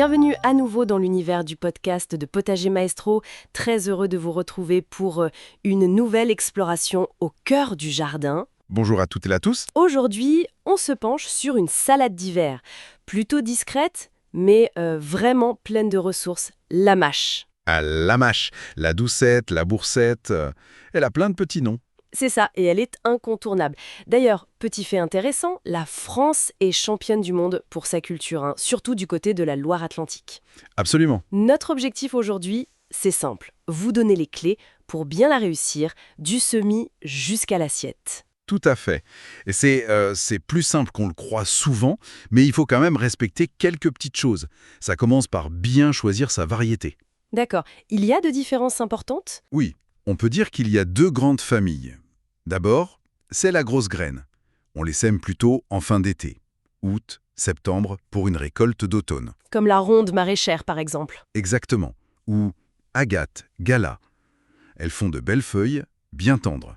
Bienvenue à nouveau dans l'univers du podcast de Potager Maestro. Très heureux de vous retrouver pour une nouvelle exploration au cœur du jardin. Bonjour à toutes et à tous. Aujourd'hui, on se penche sur une salade d'hiver. Plutôt discrète, mais vraiment pleine de ressources. La mâche. À la mâche, la doucette, la boursette, elle a plein de petits noms. C'est ça, et elle est incontournable. D'ailleurs, petit fait intéressant, la France est championne du monde pour sa culture, surtout du côté de la Loire-Atlantique. Absolument. Notre objectif aujourd'hui, c'est simple, vous donner les clés pour bien la réussir, du semis jusqu'à l'assiette. Tout à fait. Et c'est plus simple qu'on le croit souvent, mais il faut quand même respecter quelques petites choses. Ça commence par bien choisir sa variété. D'accord, il y a de différences importantes ? Oui, on peut dire qu'il y a deux grandes familles. D'abord, c'est la grosse graine. On les sème plutôt en fin d'été, août, septembre, pour une récolte d'automne. Comme la ronde maraîchère par exemple. Exactement. Ou agate, gala. Elles font de belles feuilles, bien tendres.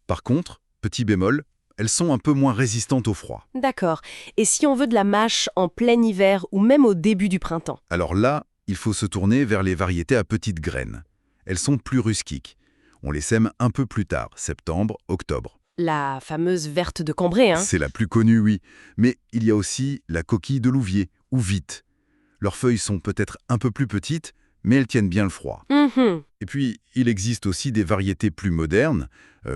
Par contre, petit bémol, elles sont un peu moins résistantes au froid. D'accord, et si on veut de la mâche en plein hiver ou même au début du printemps ? Alors là, il faut se tourner vers les variétés à petites graines. Elles sont plus rustiques. On les sème un peu plus tard, septembre, octobre. La fameuse verte de Cambrai, C'est la plus connue, oui. Mais il y a aussi la coquille de louvier, ou vite. Leurs feuilles sont peut-être un peu plus petites, mais elles tiennent bien le froid. Et puis, il existe aussi des variétés plus modernes,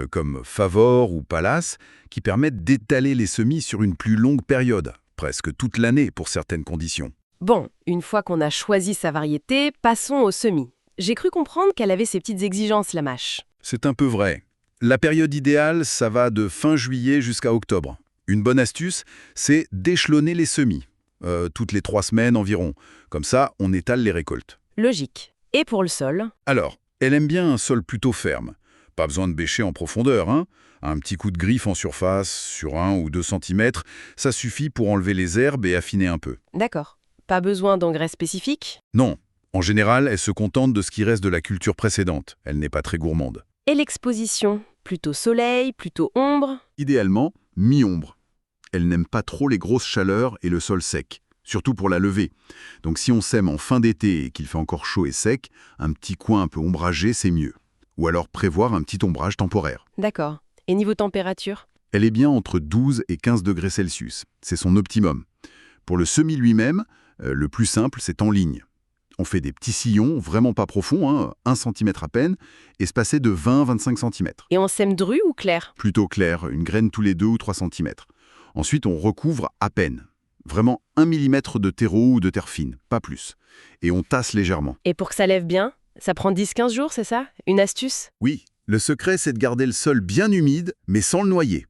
comme Favor ou Pallas, qui permettent d'étaler les semis sur une plus longue période, presque toute l'année pour certaines conditions. Bon, une fois qu'on a choisi sa variété, passons au semis. J'ai cru comprendre qu'elle avait ses petites exigences, la mâche. C'est un peu vrai. La période idéale, ça va de fin juillet jusqu'à octobre. Une bonne astuce, c'est d'échelonner les semis, toutes les 3 semaines environ. Comme ça, on étale les récoltes. Logique. Et pour le sol ? Alors, elle aime bien un sol plutôt ferme. Pas besoin de bêcher en profondeur, hein. Un petit coup de griffe en surface, sur 1 ou 2 cm, ça suffit pour enlever les herbes et affiner un peu. D'accord. Pas besoin d'engrais spécifiques ? Non, en général, elle se contente de ce qui reste de la culture précédente. Elle n'est pas très gourmande. Et l'exposition ? Plutôt soleil, plutôt ombre ? Idéalement, mi-ombre. Elle n'aime pas trop les grosses chaleurs et le sol sec, surtout pour la levée. Donc si on sème en fin d'été et qu'il fait encore chaud et sec, un petit coin un peu ombragé, c'est mieux. Ou alors prévoir un petit ombrage temporaire. D'accord. Et niveau température ? Elle est bien entre 12 et 15 degrés Celsius. C'est son optimum. Pour le semis lui-même, le plus simple, c'est en ligne. On fait des petits sillons, vraiment pas profonds, 1 cm à peine, espacés de 20-25 cm. Et on sème dru ou clair ? Plutôt clair, une graine tous les 2 ou 3 cm. Ensuite, on recouvre à peine. Vraiment 1 mm de terreau ou de terre fine, pas plus. Et on tasse légèrement. Et pour que ça lève bien ? Ça prend 10-15 jours, c'est ça ? Une astuce ? Oui, le secret, c'est de garder le sol bien humide, mais sans le noyer.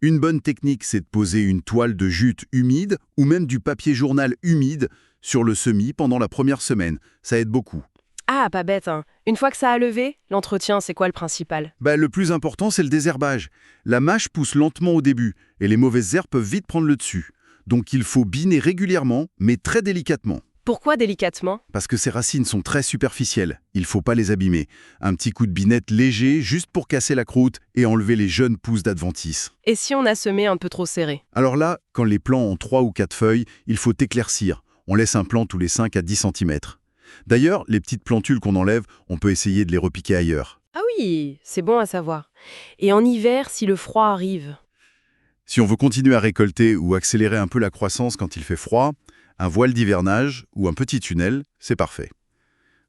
Une bonne technique, c'est de poser une toile de jute humide ou même du papier journal humide sur le semis pendant la première semaine. Ça aide beaucoup. Ah, pas bête, hein. Une fois que ça a levé, l'entretien, c'est quoi le principal ? Le plus important, c'est le désherbage. La mâche pousse lentement au début et les mauvaises herbes peuvent vite prendre le dessus. Donc il faut biner régulièrement, mais très délicatement. Pourquoi délicatement ? Parce que ces racines sont très superficielles. Il ne faut pas les abîmer. Un petit coup de binette léger, juste pour casser la croûte et enlever les jeunes pousses d'adventice. Et si on a semé un peu trop serré ? Alors là, quand les plants ont 3 ou 4 feuilles, il faut éclaircir. On laisse un plant tous les 5 à 10 cm. D'ailleurs, les petites plantules qu'on enlève, on peut essayer de les repiquer ailleurs. Ah oui, c'est bon à savoir. Et en hiver, si le froid arrive ? Si on veut continuer à récolter ou accélérer un peu la croissance quand il fait froid, un voile d'hivernage ou un petit tunnel, c'est parfait.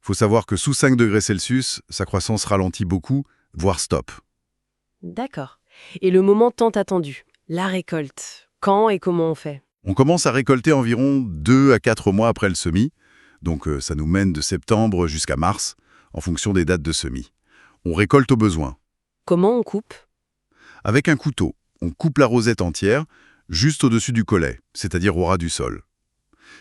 Faut savoir que sous 5 degrés Celsius, sa croissance ralentit beaucoup, voire stop. D'accord. Et le moment tant attendu, la récolte. Quand et comment on fait ? On commence à récolter environ 2 à 4 mois après le semis, donc ça nous mène de septembre jusqu'à mars, en fonction des dates de semis. On récolte au besoin. Comment on coupe ? Avec un couteau, on coupe la rosette entière, juste au-dessus du collet, c'est-à-dire au ras du sol.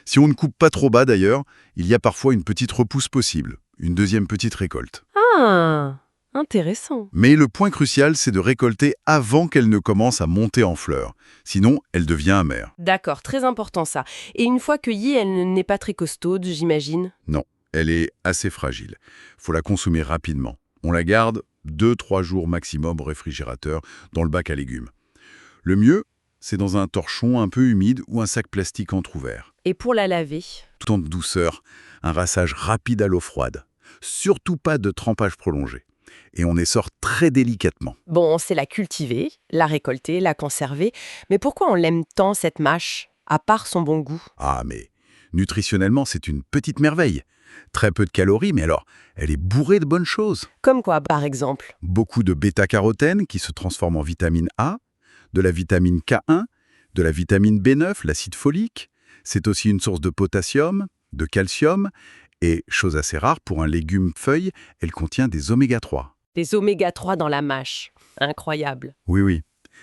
Si on ne coupe pas trop bas d'ailleurs, il y a parfois une petite repousse possible, une deuxième petite récolte. Ah, intéressant. Mais le point crucial, c'est de récolter avant qu'elle ne commence à monter en fleurs. Sinon, elle devient amère. D'accord, très important ça. Et une fois cueillie, elle n'est pas très costaude, j'imagine ? Non, elle est assez fragile. Faut la consommer rapidement. On la garde 2-3 jours maximum au réfrigérateur, dans le bac à légumes. Le mieux, c'est dans un torchon un peu humide ou un sac plastique entrouvert. Et pour la laver? Tout en douceur, un rinçage rapide à l'eau froide. Surtout pas de trempage prolongé. Et on essore très délicatement. Bon, on sait la cultiver, la récolter, la conserver, mais pourquoi on l'aime tant cette mâche, à part son bon goût? Ah, mais nutritionnellement, c'est une petite merveille. Très peu de calories, mais alors, elle est bourrée de bonnes choses. Comme quoi, par exemple? Beaucoup de bêta-carotène qui se transforme en vitamine A, de la vitamine K1, de la vitamine B9, l'acide folique. C'est aussi une source de potassium, de calcium, et, chose assez rare pour un légume feuille, elle contient des oméga 3. Des oméga 3 dans la mâche. Incroyable. Oui, oui,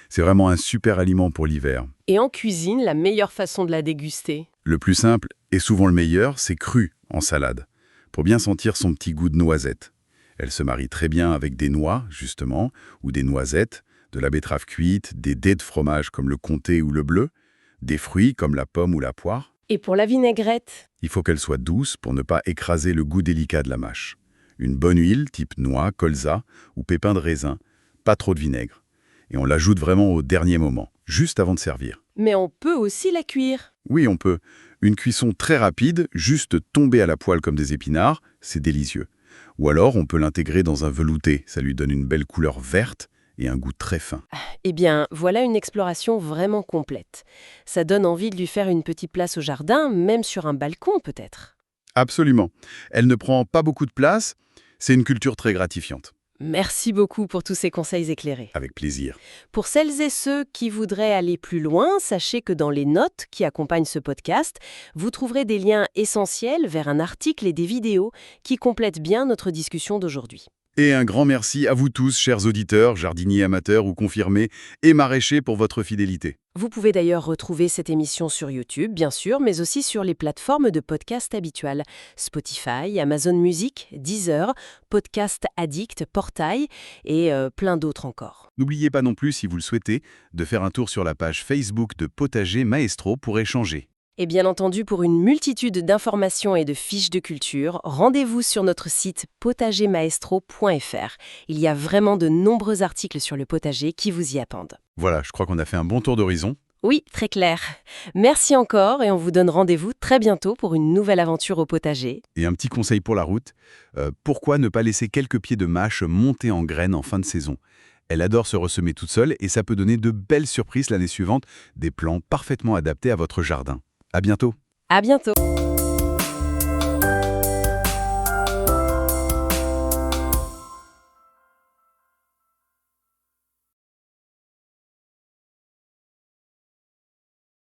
c'est vraiment un super aliment pour l'hiver. Et en cuisine, la meilleure façon de la déguster? Le plus simple, et souvent le meilleur, c'est cru, en salade, pour bien sentir son petit goût de noisette. Elle se marie très bien avec des noix, justement, ou des noisettes, de la betterave cuite, des dés de fromage comme le comté ou le bleu, des fruits comme la pomme ou la poire. Et pour la vinaigrette? Il faut qu'elle soit douce pour ne pas écraser le goût délicat de la mâche. Une bonne huile, type noix, colza ou pépins de raisin, pas trop de vinaigre. Et on l'ajoute vraiment au dernier moment, juste avant de servir. Mais on peut aussi la cuire. Oui, on peut. Une cuisson très rapide, juste tomber à la poêle comme des épinards, c'est délicieux. Ou alors, on peut l'intégrer dans un velouté, ça lui donne une belle couleur verte et un goût très fin. Eh bien, voilà une exploration vraiment complète. Ça donne envie de lui faire une petite place au jardin, même sur un balcon peut-être. Absolument. Elle ne prend pas beaucoup de place, c'est une culture très gratifiante. Merci beaucoup pour tous ces conseils éclairés. Avec plaisir. Pour celles et ceux qui voudraient aller plus loin, sachez que dans les notes qui accompagnent ce podcast, vous trouverez des liens essentiels vers un article et des vidéos qui complètent bien notre discussion d'aujourd'hui. Et un grand merci à vous tous, chers auditeurs, jardiniers amateurs ou confirmés, et maraîchers pour votre fidélité. Vous pouvez d'ailleurs retrouver cette émission sur YouTube, bien sûr, mais aussi sur les plateformes de podcast habituelles. Spotify, Amazon Music, Deezer, Podcast Addict, Portail et plein d'autres encore. N'oubliez pas non plus, si vous le souhaitez, de faire un tour sur la page Facebook de Potager Maestro pour échanger. Et bien entendu, pour une multitude d'informations et de fiches de culture, rendez-vous sur notre site potagermaestro.fr. Il y a vraiment de nombreux articles sur le potager qui vous y attendent. Voilà, je crois qu'on a fait un bon tour d'horizon. Oui, très clair. Merci encore et on vous donne rendez-vous très bientôt pour une nouvelle aventure au potager. Et un petit conseil pour la route, pourquoi ne pas laisser quelques pieds de mâche monter en graines en fin de saison ? Elle adore se ressemer toute seule et ça peut donner de belles surprises l'année suivante, des plants parfaitement adaptés à votre jardin. À bientôt. À bientôt.